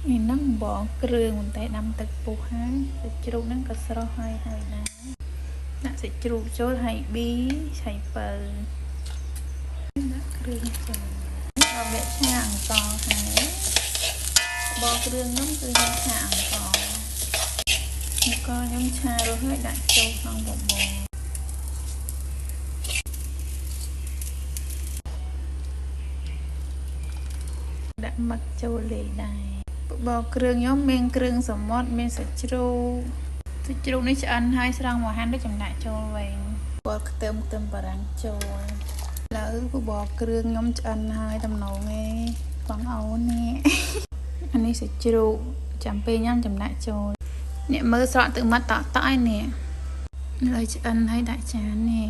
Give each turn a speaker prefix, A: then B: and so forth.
A: នេះនឹងបងគ្រឿងបន្តែដាំទឹកពុះហើយសាច់ជ្រូកហ្នឹងក៏ស្រស់ហើយដែរដាក់សាច់ជ្រូកចូលហើយប៊ីឆៃពៅដាក់គ្រឿងចូលដល់វាឆាអង្ករហើយបងគ្រឿងហ្នឹងគឺខ្ញុំឆាអង្ករខ្ញុំឆារួចហើយដាក់ចូលក្នុងបបរដាក់មឹកចូលលេដែរបបរគ្រឿងខ្ញុំមានគ្រឿងសមុទ្រមានសាច់ជ្រូកនេះឆ្អិនហើយស្រង់មកហាន់ដូចចំណាក់ចូលវិញបបរខ្ទឹមបារាំងចូលឥឡូវបបរគ្រឿងខ្ញុំឆ្អិនហើយតំណងឯងបងអូននេះអានេះសាច់ជ្រូកចាំពេលញ៉ាំចំណាក់ចូលអ្នកមើលស្រក់ទឹកមាត់តក់ៗឯនេះឥឡូវឆ្អិនហើយដាក់ចាននេះ